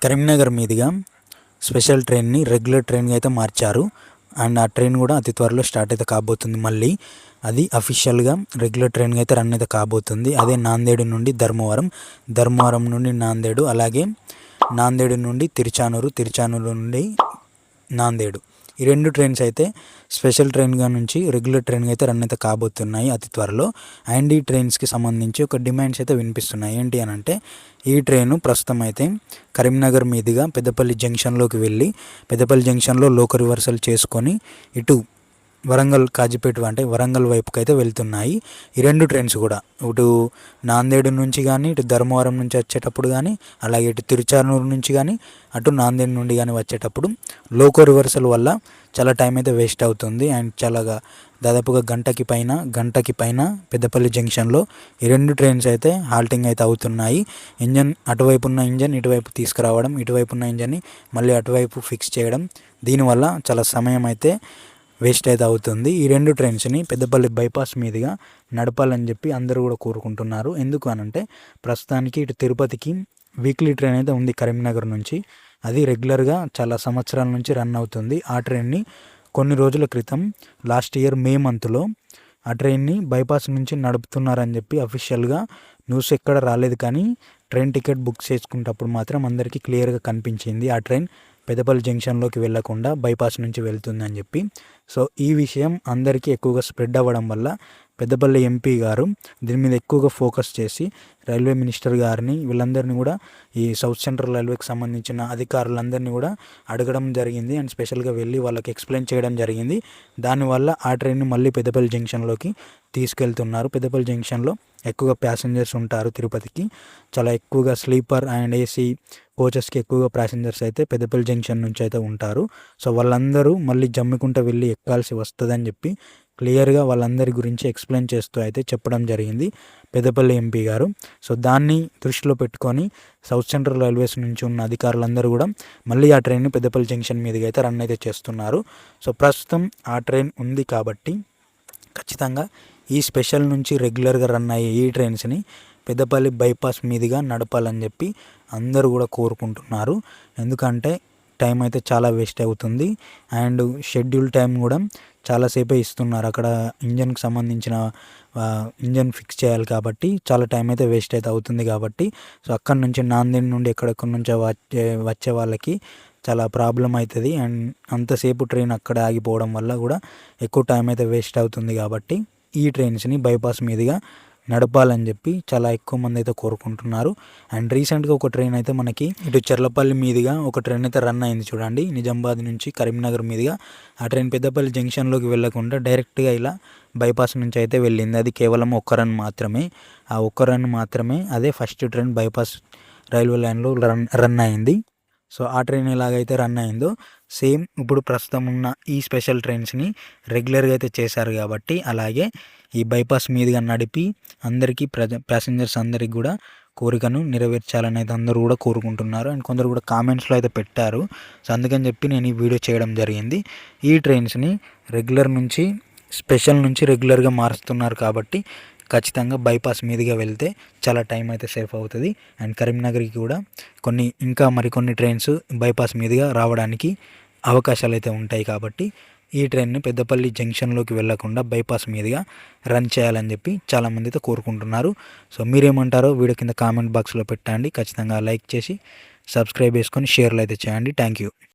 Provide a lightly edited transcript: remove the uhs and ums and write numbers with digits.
కరీంనగర్ మీదుగా special ట్రైన్ని regular ట్రైన్గా అయితే మార్చారు. అండ్ ఆ ట్రైన్ కూడా అతి త్వరలో స్టార్ట్ అయితే కాబోతుంది. మళ్ళీ అది అఫీషియల్గా రెగ్యులర్ ట్రైన్గా అయితే రన్ అయితే కాబోతుంది. అదే నాందేడు నుండి ధర్మవరం, ధర్మవరం నుండి నాందేడు, అలాగే నాందేడు నుండి తిరుచానూరు, తిరుచానూరు నుండి నాందేడు. ఈ రెండు ట్రైన్స్ అయితే స్పెషల్ ట్రైన్గా నుంచి రెగ్యులర్ ట్రైన్గా అయితే రన్ అయితే కాబోతున్నాయి అతి త్వరలో. అండ్ ఈ ట్రైన్స్కి సంబంధించి ఒక డిమాండ్స్ అయితే వినిపిస్తున్నాయి. ఏంటి అని అంటే, ఈ ట్రైను ప్రస్తుతం అయితే కరీంనగర్ మీదుగా పెద్దపల్లి జంక్షన్లోకి వెళ్ళి పెద్దపల్లి జంక్షన్లో లోకల్ రివర్సల్ చేసుకొని ఇటు వరంగల్ కాజీపేట అంటే వరంగల్ వైపుకి అయితే వెళ్తున్నాయి ఈ రెండు ట్రైన్స్ కూడా. ఇటు నాందేడు నుంచి కానీ, ఇటు ధర్మవరం నుంచి వచ్చేటప్పుడు కానీ, అలాగే ఇటు తిరుచానూరు నుంచి కానీ, అటు నాందేడు నుండి కానీ వచ్చేటప్పుడు లోకో రివర్సల్ వల్ల చాలా టైం అయితే వేస్ట్ అవుతుంది. అండ్ చాలాగా దాదాపుగా గంటకి పైన పెద్దపల్లి జంక్షన్లో ఈ రెండు ట్రైన్స్ అయితే హాల్టింగ్ అయితే అవుతున్నాయి. ఇంజన్ అటువైపు ఉన్న ఇంజన్ ఇటువైపు తీసుకురావడం, ఇటువైపు ఉన్న ఇంజన్ని మళ్ళీ అటువైపు ఫిక్స్ చేయడం, దీనివల్ల చాలా సమయం అయితే వేస్ట్ అయితే అవుతుంది. ఈ రెండు ట్రైన్స్ని పెద్దపల్లి బైపాస్ మీదుగా నడపాలని చెప్పి అందరూ కూడా కోరుకుంటున్నారు. ఎందుకు అనంటే, ప్రస్తుతానికి ఇటు తిరుపతికి వీక్లీ ట్రైన్ అయితే ఉంది కరీంనగర్ నుంచి. అది రెగ్యులర్గా చాలా సంవత్సరాల నుంచి రన్ అవుతుంది. ఆ ట్రైన్ని కొన్ని రోజుల క్రితం లాస్ట్ ఇయర్ మే మంత్లో ఆ ట్రైన్ని బైపాస్ నుంచి నడుపుతున్నారని చెప్పి అఫీషియల్గా న్యూస్ ఎక్కడ రాలేదు, కానీ ట్రైన్ టికెట్ బుక్ చేసుకునేటప్పుడు మాత్రం అందరికీ క్లియర్గా కనిపించింది ఆ ట్రైన్ పెద్దపల్లి జంక్షన్లోకి వెళ్లకుండా బైపాస్ నుంచి వెళ్తుందని చెప్పి. సో ఈ విషయం అందరికీ ఎక్కువగా స్ప్రెడ్ అవ్వడం వల్ల పెద్దపల్లి ఎంపీ గారు దీని మీద ఎక్కువగా ఫోకస్ చేసి రైల్వే మినిస్టర్ గారిని, వీళ్ళందరినీ కూడా, ఈ సౌత్ సెంట్రల్ రైల్వేకి సంబంధించిన అధికారులందరినీ కూడా అడగడం జరిగింది. అండ్ స్పెషల్గా వెళ్ళి వాళ్ళకి ఎక్స్ప్లెయిన్ చేయడం జరిగింది. దానివల్ల ఆ ట్రైన్ని మళ్ళీ పెద్దపల్లి జంక్షన్లోకి తీసుకెళ్తున్నారు. పెద్దపల్లి జంక్షన్లో ఎక్కువగా ప్యాసింజర్స్ ఉంటారు. తిరుపతికి చాలా ఎక్కువగా స్లీపర్ అండ్ ఏసీ కోచెస్కి ఎక్కువగా ప్యాసింజర్స్ అయితే పెద్దపల్లి జంక్షన్ నుంచి అయితే ఉంటారు. సో వాళ్ళందరూ మళ్ళీ జమ్మికుంట వెళ్ళి ఎక్కాల్సి వస్తుందని చెప్పి క్లియర్గా వాళ్ళందరి గురించి ఎక్స్ప్లెయిన్ చేస్తూ అయితే చెప్పడం జరిగింది పెద్దపల్లి ఎంపీ గారు. సో దాన్ని దృష్టిలో పెట్టుకొని సౌత్ సెంట్రల్ రైల్వేస్ నుంచి ఉన్న అధికారులందరూ కూడా మళ్ళీ ఆ ట్రైన్ని పెద్దపల్లి జంక్షన్ మీదుగా అయితే రన్ అయితే చేస్తున్నారు. సో ప్రస్తుతం ఆ ట్రైన్ ఉంది కాబట్టి ఖచ్చితంగా ఈ స్పెషల్ నుంచి రెగ్యులర్గా రన్ అయ్యే ఈ ట్రైన్స్ని పెద్దపల్లి బైపాస్ మీదుగా నడపాలని చెప్పి అందరూ కూడా కోరుకుంటున్నారు. ఎందుకంటే టైం అయితే చాలా వేస్ట్ అవుతుంది. అండ్ షెడ్యూల్ టైం కూడా చాలాసేపే ఇస్తున్నారు. అక్కడ ఇంజన్కి సంబంధించిన ఇంజన్ ఫిక్స్ చేయాలి కాబట్టి చాలా టైం అయితే వేస్ట్ అయితే అవుతుంది కాబట్టి, సో అక్కడి నుంచి నాందేడ్ నుండి ఎక్కడెక్కడి నుంచో వచ్చే వాళ్ళకి చాలా ప్రాబ్లం అవుతుంది. అండ్ అంతసేపు ట్రైన్ అక్కడ ఆగిపోవడం వల్ల కూడా ఎక్కువ టైం అయితే వేస్ట్ అవుతుంది. కాబట్టి ఈ ట్రైన్స్ని బైపాస్ మీదుగా నడపాలని చెప్పి చాలా ఎక్కువ మంది అయితే కోరుకుంటున్నారు. అండ్ రీసెంట్గా ఒక ట్రైన్ అయితే మనకి ఇటు చెర్లపల్లి మీదుగా ఒక ట్రైన్ అయితే రన్ అయింది చూడండి, నిజామాబాద్ నుంచి కరీంనగర్ మీదుగా. ఆ ట్రైన్ పెద్దపల్లి జంక్షన్లోకి వెళ్ళకుండా డైరెక్ట్గా ఇలా బైపాస్ నుంచి అయితే వెళ్ళింది. అది కేవలం ఒక్క రన్ మాత్రమే. ఆ ఒక్క రన్ మాత్రమే అదే ఫస్ట్ ట్రైన్ బైపాస్ రైల్వే లైన్లో రన్ అయింది. సో ఆ ట్రైన్ ఎలాగైతే రన్ అయిందో సేమ్ ఇప్పుడు ప్రస్తుతం ఉన్న ఈ స్పెషల్ ట్రైన్స్ని రెగ్యులర్గా అయితే చేశారు కాబట్టి, అలాగే ఈ బైపాస్ మీదుగా నడిపి అందరికీ ప్యాసింజర్స్ అందరికీ కూడా కోరికను నెరవేర్చాలని అయితే అందరూ కూడా కోరుకుంటున్నారు. అండ్ కొందరు కూడా కామెంట్స్లో అయితే పెట్టారు. సో అందుకని చెప్పి నేను ఈ వీడియో చేయడం జరిగింది. ఈ ట్రైన్స్ని రెగ్యులర్ నుంచి స్పెషల్ నుంచి రెగ్యులర్గా మారుస్తున్నారు కాబట్టి ఖచ్చితంగా బైపాస్ మీదుగా వెళ్తే చాలా టైం అయితే సేఫ్ అవుతుంది. అండ్ కరీంనగర్కి కూడా ఇంకా మరికొన్ని ట్రైన్స్ బైపాస్ మీదుగా రావడానికి అవకాశాలు అయితే ఉంటాయి. కాబట్టి ఈ ట్రైన్ని పెద్దపల్లి జంక్షన్లోకి వెళ్లకుండా బైపాస్ మీదుగా రన్ చేయాలని చెప్పి చాలామంది అయితే కోరుకుంటున్నారు. సో మీరేమంటారో వీడియో కింద కామెంట్ బాక్స్లో పెట్టండి. ఖచ్చితంగా లైక్ చేసి సబ్స్క్రైబ్ చేసుకొని షేర్లు అయితే చేయండి. Thank you.